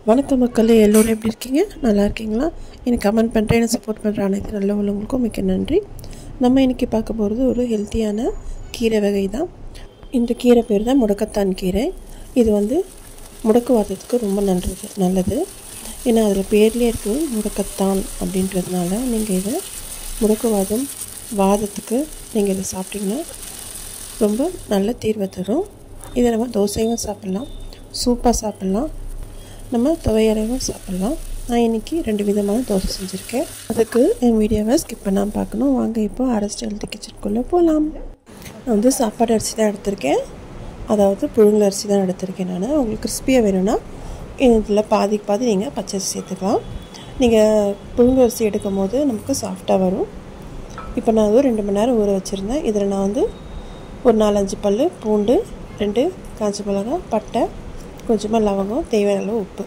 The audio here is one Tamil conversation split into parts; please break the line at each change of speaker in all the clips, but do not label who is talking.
வணக்கம் மக்களே, எல்லோரும் எப்படி இருக்கீங்க? நல்லா இருக்கீங்களா? எனக்கு கமெண்ட் பண்ணுறேன், எனக்கு சப்போர்ட் பண்ணுற அனைத்து நல்ல உள்ளவங்களுக்கும் மிக்க நன்றி. நம்ம இன்றைக்கி பார்க்க போகிறது ஒரு ஹெல்த்தியான கீரை வகை தான். இந்த கீரை பேர் தான் முடக்கத்தான் கீரை. இது முடக்குவாதத்துக்கு ரொம்ப நல்லது. ஏன்னா அதில் பேர்லேயே இருக்குது முடக்கத்தான் அப்படின்றதுனால நீங்கள் இதை முடக்குவாதம் வாதத்துக்கு நீங்கள் இதை சாப்பிட்டிங்கன்னா ரொம்ப நல்ல தீர்வை தரும். இதை நம்ம தோசையும் சாப்பிட்லாம், சூப்பாக சாப்பிட்லாம், நம்ம துவையலையும் சாப்பிட்லாம். நான் இன்றைக்கி 2 விதமான தோசை செஞ்சுருக்கேன். அதுக்கு என் வீடியோவை ஸ்கிப் பண்ணாமல் பார்க்கணும். வாங்க இப்போ அரஸ்ட் ஹெல்த்தி கிச்சனுக்குள்ளே போகலாம். நான் சாப்பாடு அரிசி தான் எடுத்திருக்கேன், அதாவது புழுங்கல் அரிசி தான் எடுத்திருக்கேன். நான் உங்களுக்கு கிறிஸ்பியாக வேணும்னா இதில் பாதி நீங்கள் பச்சரிசி சேர்த்துக்கலாம். நீங்கள் புழுங்கல் அரிசி எடுக்கும் போது நமக்கு சாஃப்டாக வரும். இப்போ நான் 2 மணி நேரம் ஊற வச்சுருந்தேன். இதில் நான் ஒரு 4-5 பல் பூண்டு, 2 காஞ்ச மிளகா, பட்டை, கொஞ்சமாக லவங்கம், தேவையான அளவு உப்பு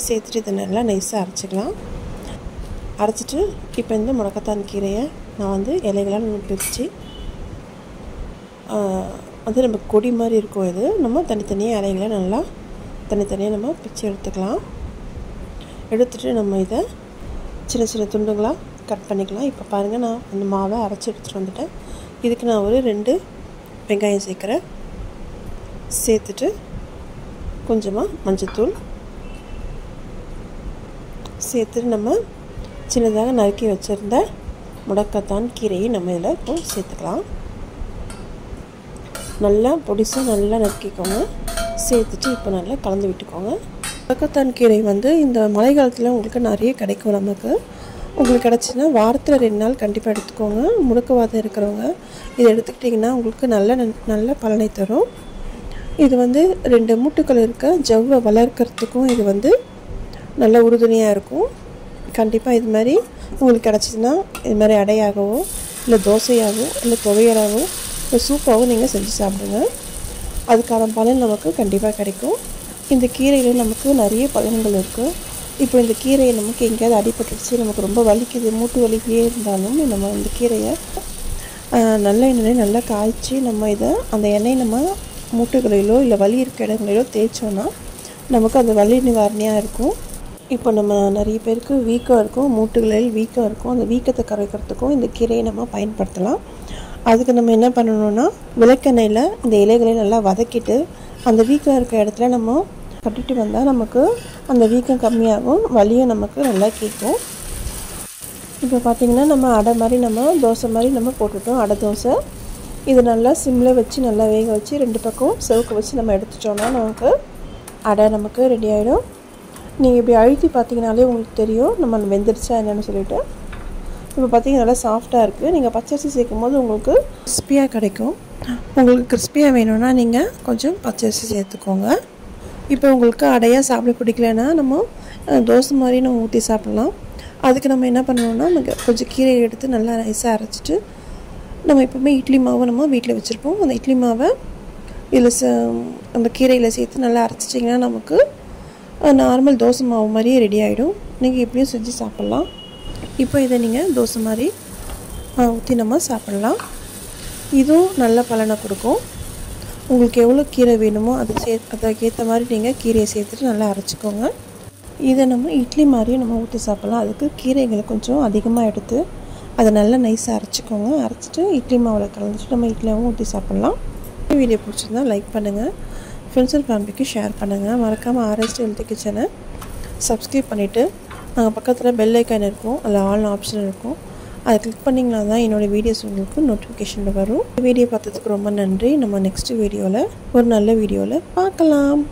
சேர்த்துட்டு இதை நல்லா நைஸாக அரைச்சிக்கலாம். அரைச்சிட்டு இப்போ இந்த முடக்கத்தான் கீரையை நான் இலைகளாக நம்ம பிரித்து நம்ம கொடி மாதிரி இருக்கும். இது நம்ம தனித்தனியாக இலைகளை நல்லா தனித்தனியாக நம்ம பிரித்து எடுத்துக்கலாம். எடுத்துகிட்டு நம்ம இதை சின்ன சின்ன துண்டுகளாக கட் பண்ணிக்கலாம். இப்போ பாருங்கள், நான் அந்த மாவை அரைச்சி எடுத்துகிட்டு வந்துட்டேன். இதுக்கு நான் 2 வெங்காயம் சேர்க்குறேன். சேர்த்துட்டு கொஞ்சமாக மஞ்சத்தூள் சேர்த்துட்டு நம்ம சின்னதாக நறுக்கி வச்சுருந்த முடக்கத்தான் கீரையை நம்ம இதில் இப்போ சேர்த்துக்கலாம். நல்லா பொடிசாக நல்லா நறுக்கிக்கோங்க. சேர்த்துட்டு இப்போ நல்லா கலந்து விட்டுக்கோங்க. முடக்கத்தான் கீரை இந்த மழை காலத்தில் உங்களுக்கு நிறைய கிடைக்கும். உங்களுக்கு கிடச்சின்னா வாரத்தில் 2 நாள் கண்டிப்பாக எடுத்துக்கோங்க. முடக்குவாதம் இருக்கிறவங்க இதை எடுத்துக்கிட்டிங்கன்னா உங்களுக்கு நல்ல பலனை தரும். இது 2 மூட்டுக்கள் இருக்க ஜவ்வை வளர்க்குறதுக்கும் இது நல்ல உறுதுணையாக இருக்கும். கண்டிப்பாக இது மாதிரி உங்களுக்கு கிடச்சிதுன்னா இது மாதிரி அடையாகவோ இல்லை தோசையாகவோ இல்லை துவையலாகவோ இல்லை சூப்பாகவோ நீங்கள் செஞ்சு சாப்பிடுங்க. அதுக்கான பலன் நமக்கு கண்டிப்பாக கிடைக்கும். இந்த கீரையில் நமக்கு நிறைய பலன்கள் இருக்குது. இப்போ இந்த கீரையை நமக்கு எங்கேயாவது அடிபட்டுருச்சு, நமக்கு ரொம்ப வலிக்குது, மூட்டு வலிக்கையே இருந்தாலும் நம்ம இந்த கீரையை நல்ல எண்ணெய் நல்லா காய்ச்சி நம்ம அந்த எண்ணெய் நம்ம மூட்டுகளிலோ இல்லை வலி இருக்க இடங்களிலோ தேய்ச்சோன்னா நமக்கு அந்த வலி நிவாரணியாக இருக்கும். இப்போ நம்ம நிறைய பேருக்கு வீக்கம் இருக்கும், மூட்டுகளில் வீக்கம் இருக்கும். அந்த வீக்கத்தை கரைக்கிறதுக்கும் இந்த கீரையை நம்ம பயன்படுத்தலாம். அதுக்கு நம்ம என்ன பண்ணணும்னா, விளக்கெண்ணெயில் இந்த இலைகளை நல்லா வதக்கிட்டு அந்த வீக்கம் இருக்க இடத்துல நம்ம கட்டிட்டு வந்தால் நமக்கு அந்த வீக்கம் கம்மியாகும், வலியும் நமக்கு நல்லா கேட்கும். இப்போ பார்த்திங்கன்னா நம்ம அடை மாதிரி தோசை மாதிரி போட்டுட்டோம். அடை தோசை இது நல்லா சிம்மில் வச்சு நல்லா வேக வச்சு 2 பக்கம் செவக்க வச்சு நம்ம எடுத்துட்டோன்னா நமக்கு அடை நமக்கு ரெடி ஆகிடும். நீங்கள் இப்படி அழுத்தி பார்த்தீங்கனாலே உங்களுக்கு தெரியும் நம்ம வெந்துருச்சா என்னென்னு சொல்லிவிட்டு. இப்போ பார்த்தீங்கன்னா நல்லா சாஃப்டாக இருக்குது. நீங்கள் பச்சரிசி சேர்க்கும் போது உங்களுக்கு கிறிஸ்பியாக கிடைக்கும். உங்களுக்கு கிறிஸ்பியாக வேணும்னா நீங்கள் கொஞ்சம் பச்சரிசி சேர்த்துக்கோங்க. இப்போ உங்களுக்கு அடையாக சாப்பிட பிடிக்கலன்னா நம்ம தோசை மாதிரி நம்ம ஊற்றி சாப்பிட்லாம். அதுக்கு நம்ம என்ன பண்ணணும்னா, நமக்கு கொஞ்சம் கீரையை எடுத்து நல்லா நைஸாக அரைச்சிட்டு நம்ம எப்போவுமே இட்லி மாவு நம்ம வீட்டில் வச்சுருப்போம். அந்த இட்லி மாவை இதில் அந்த கீரையில் சேர்த்து நல்லா அரைச்சிட்டிங்கன்னா நமக்கு நார்மல் தோசை மாவு மாதிரியே ரெடி ஆகிடும். நீங்கள் இப்படியும் செஞ்சு சாப்பிட்லாம். இப்போ இதை நீங்கள் தோசை மாதிரி ஊற்றி நம்ம சாப்பிட்லாம். இதுவும் நல்ல பலனை கொடுக்கும். உங்களுக்கு எவ்வளோ கீரை வேணுமோ அதுக்கேற்ற மாதிரி நீங்கள் கீரையை சேர்த்துட்டு நல்லா அரைச்சிக்கோங்க. இதை நம்ம இட்லி மாதிரியும் நம்ம ஊற்றி சாப்பிட்லாம். அதுக்கு கீரைகளை கொஞ்சம் அதிகமாக எடுத்து அதை நல்லா நைஸாக அரைச்சிக்கோங்க. அரைச்சிட்டு இட்லி மாவில் கலந்துட்டு நம்ம இட்லியாகவும் ஊற்றி சாப்பிட்லாம். வீடியோ பிடிச்சிருந்தால் லைக் பண்ணுங்கள், ஃப்ரெண்ட்ஸ் அண்ட் ஃபேமிலிக்கு ஷேர் பண்ணுங்கள். மறக்காமல் அரஸ்ட் ஹெல்த்தி கிச்சனை சப்ஸ்கிரைப் பண்ணிவிட்டு நாங்கள் பக்கத்தில் பெல் ஐக்கான் இருக்கும், அதில் ஆல் ஆப்ஷன் இருக்கும். அதை கிளிக் பண்ணிங்கன்னா தான் என்னோடய வீடியோஸ் உங்களுக்கு நோட்டிஃபிகேஷனில் வரும். வீடியோ பார்த்ததுக்கு ரொம்ப நன்றி. நம்ம நெக்ஸ்ட் வீடியோவில் ஒரு நல்ல வீடியோவில் பார்க்கலாம்.